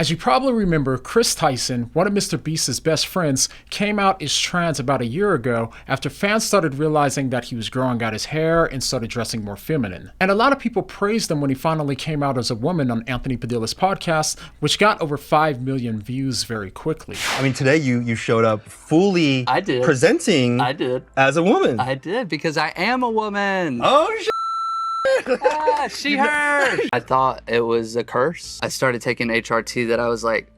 As you probably remember, Chris Tyson, one of Mr. Beast's best friends, came out as trans about a year ago after fans started realizing that he was growing out his hair and started dressing more feminine. And a lot of people praised him when he finally came out as a woman on Anthony Padilla's podcast, which got over 5 million views very quickly. I mean, today you showed up fully presenting as a woman. I did, because I am a woman. Oh, shit. She heard. I thought it was a curse. I started taking HRT that I was like,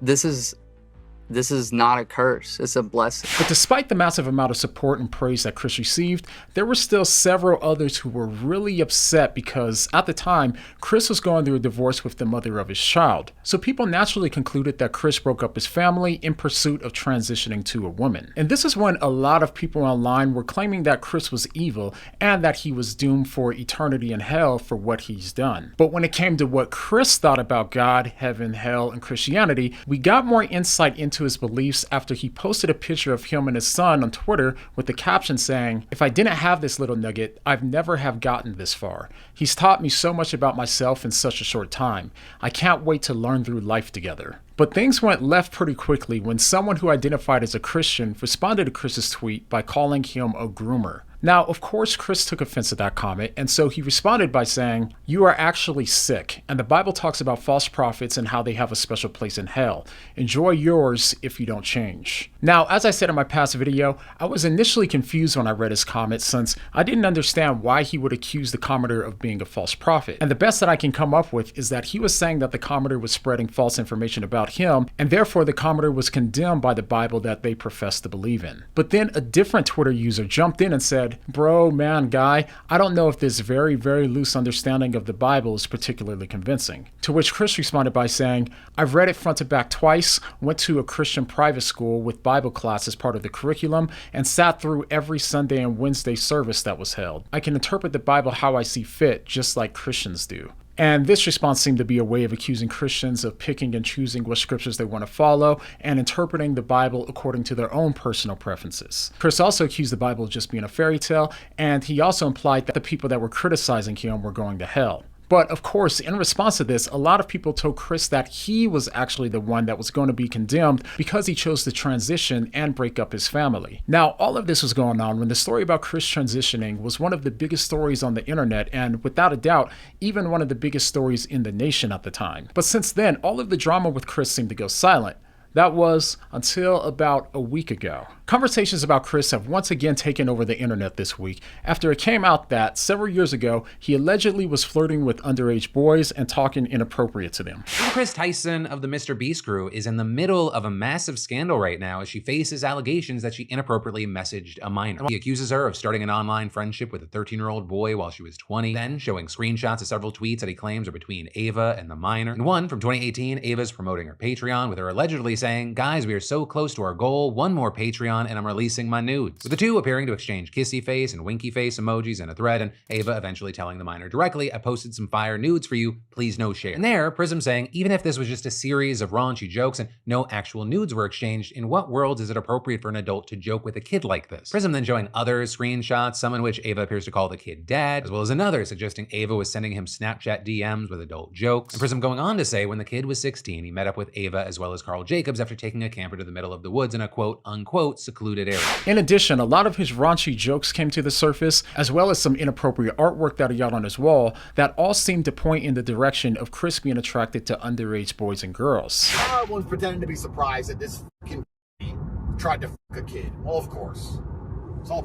this is not a curse, it's a blessing. But despite the massive amount of support and praise that Chris received, there were still several others who were really upset because at the time, Chris was going through a divorce with the mother of his child. So people naturally concluded that Chris broke up his family in pursuit of transitioning to a woman. And this is when a lot of people online were claiming that Chris was evil and that he was doomed for eternity in hell for what he's done. But when it came to what Chris thought about God, heaven, hell, and Christianity, we got more insight into his beliefs after he posted a picture of him and his son on Twitter with the caption saying, "If I didn't have this little nugget, I'd never have gotten this far. He's taught me so much about myself in such a short time. I can't wait to learn through life together." But things went left pretty quickly when someone who identified as a Christian responded to Chris's tweet by calling him a groomer. Now, of course, Chris took offense to that comment, and so he responded by saying, "You are actually sick, and the Bible talks about false prophets and how they have a special place in hell. Enjoy yours if you don't change." Now, as I said in my past video, I was initially confused when I read his comment since I didn't understand why he would accuse the commenter of being a false prophet. And the best that I can come up with is that he was saying that the commenter was spreading false information about him, and therefore the commenter was condemned by the Bible that they profess to believe in. But then a different Twitter user jumped in and said, "Bro, man, guy, I don't know if this very, very loose understanding of the Bible is particularly convincing." To which Chris responded by saying, "I've read it front to back twice, went to a Christian private school with Bible class as part of the curriculum, and sat through every Sunday and Wednesday service that was held. I can interpret the Bible how I see fit, just like Christians do." And this response seemed to be a way of accusing Christians of picking and choosing what scriptures they want to follow and interpreting the Bible according to their own personal preferences. Chris also accused the Bible of just being a fairy tale, and he also implied that the people that were criticizing him were going to hell. But of course, in response to this, a lot of people told Chris that he was actually the one that was going to be condemned because he chose to transition and break up his family. Now, all of this was going on when the story about Chris transitioning was one of the biggest stories on the internet and, without a doubt, even one of the biggest stories in the nation at the time. But since then, all of the drama with Chris seemed to go silent. That was until about a week ago. Conversations about Chris have once again taken over the internet this week after it came out that several years ago, he allegedly was flirting with underage boys and talking inappropriate to them. Chris Tyson of the Mr. Beast crew is in the middle of a massive scandal right now as she faces allegations that she inappropriately messaged a minor. He accuses her of starting an online friendship with a 13-year-old boy while she was 20, then showing screenshots of several tweets that he claims are between Ava and the minor. In one from 2018, Ava's promoting her Patreon with her allegedly saying, "Guys, we are so close to our goal, one more Patreon and I'm releasing my nudes." With the two appearing to exchange kissy face and winky face emojis in a thread, and Ava eventually telling the minor directly, "I posted some fire nudes for you, please no share." And there, Prism saying, even if this was just a series of raunchy jokes and no actual nudes were exchanged, in what world is it appropriate for an adult to joke with a kid like this? Prism then showing other screenshots, some in which Ava appears to call the kid dad, as well as another suggesting Ava was sending him Snapchat DMs with adult jokes. And Prism going on to say when the kid was 16, he met up with Ava as well as Carl Jacobs after taking a camper to the middle of the woods in a quote-unquote secluded area. In addition, a lot of his raunchy jokes came to the surface, as well as some inappropriate artwork that he had on his wall that all seemed to point in the direction of Chris being attracted to underage boys and girls. Everyone's pretending to be surprised that this fucking tried to fuck a kid. Well, of course. It's all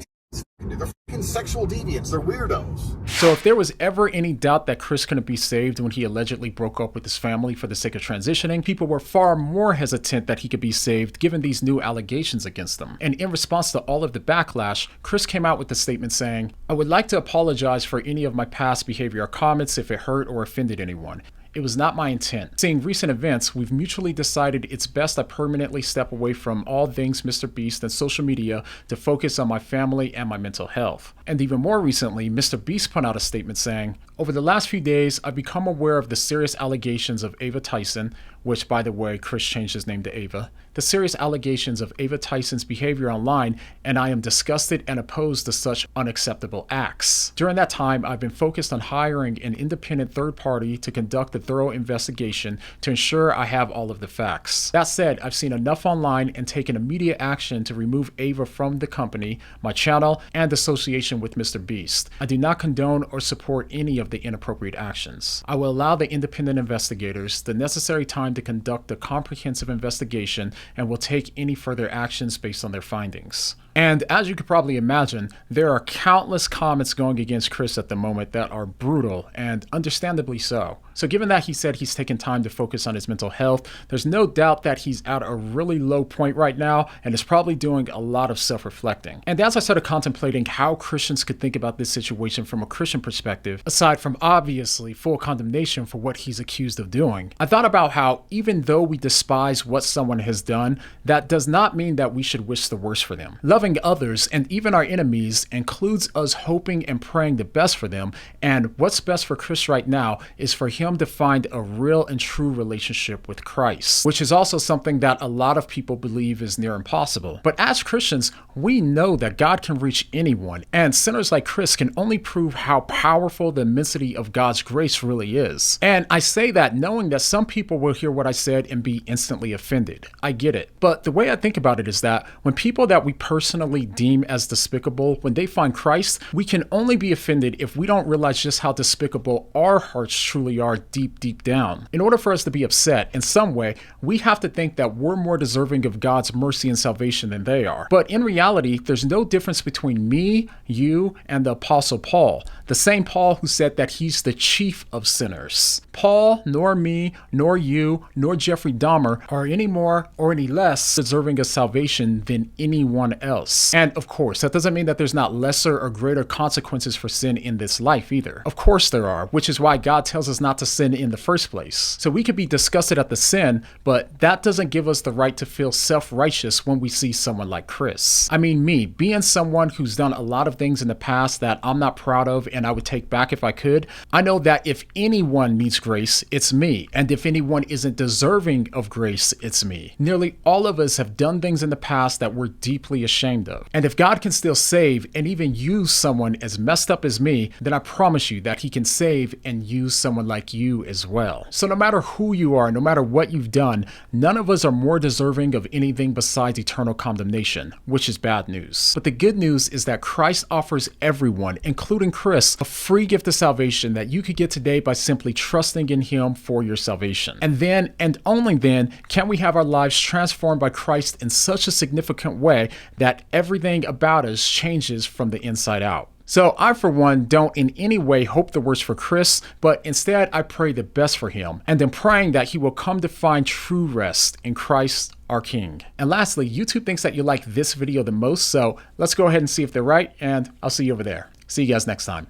they're fucking sexual deviants. They're weirdos. So if there was ever any doubt that Chris couldn't be saved when he allegedly broke up with his family for the sake of transitioning, people were far more hesitant that he could be saved given these new allegations against him. And in response to all of the backlash, Chris came out with a statement saying, "I would like to apologize for any of my past behavior or comments if it hurt or offended anyone. It was not my intent. Seeing recent events, we've mutually decided it's best I permanently step away from all things Mr. Beast and social media to focus on my family and my mental health." And even more recently, Mr. Beast put out a statement saying, "Over the last few days, I've become aware of the serious allegations of Ava Tyson," which, by the way, Chris changed his name to Ava, "the serious allegations of Ava Tyson's behavior online, and I am disgusted and opposed to such unacceptable acts. During that time, I've been focused on hiring an independent third party to conduct the thorough investigation to ensure I have all of the facts. That said, I've seen enough online and taken immediate action to remove Ava from the company, my channel, and association with Mr. Beast. I do not condone or support any of the inappropriate actions. I will allow the independent investigators the necessary time to conduct a comprehensive investigation and will take any further actions based on their findings. And as you could probably imagine, there are countless comments going against Chris at the moment that are brutal, and understandably so. So given that he said he's taken time to focus on his mental health, there's no doubt that he's at a really low point right now and is probably doing a lot of self-reflecting. And as I started contemplating how Christians could think about this situation from a Christian perspective, aside from obviously full condemnation for what he's accused of doing, I thought about how even though we despise what someone has done, that does not mean that we should wish the worst for them. Loving others and even our enemies includes us hoping and praying the best for them, and what's best for Chris right now is for him to find a real and true relationship with Christ, which is also something that a lot of people believe is near impossible. But as Christians, we know that God can reach anyone, and sinners like Chris can only prove how powerful the immensity of God's grace really is. And I say that knowing that some people will hear what I said and be instantly offended. I get it. But the way I think about it is that when people that we personally deem as despicable, when they find Christ, we can only be offended if we don't realize just how despicable our hearts truly are deep down. In order for us to be upset in some way, we have to think that we're more deserving of God's mercy and salvation than they are. But in reality, there's no difference between me, you, and the Apostle Paul, the same Paul who said that he's the chief of sinners. Paul, nor me, nor you, nor Jeffrey Dahmer are any more or any less deserving of salvation than anyone else. And of course, that doesn't mean that there's not lesser or greater consequences for sin in this life either. Of course there are, which is why God tells us not to sin in the first place. So we could be disgusted at the sin, but that doesn't give us the right to feel self-righteous when we see someone like Chris. I mean, me, being someone who's done a lot of things in the past that I'm not proud of and I would take back if I could, I know that if anyone needs grace, it's me. And if anyone isn't deserving of grace, it's me. Nearly all of us have done things in the past that we're deeply ashamed of. And if God can still save and even use someone as messed up as me, then I promise you that he can save and use someone like you as well. So no matter who you are, no matter what you've done, none of us are more deserving of anything besides eternal condemnation, which is bad news. But the good news is that Christ offers everyone, including Chris, a free gift of salvation that you could get today by simply trusting in him for your salvation. And then, and only then, can we have our lives transformed by Christ in such a significant way that everything about us changes from the inside out. So I, for one, don't in any way hope the worst for Chris, but instead I pray the best for him, and am praying that he will come to find true rest in Christ our King. And lastly, YouTube thinks that you like this video the most, so let's go ahead and see if they're right, and I'll see you over there. See you guys next time.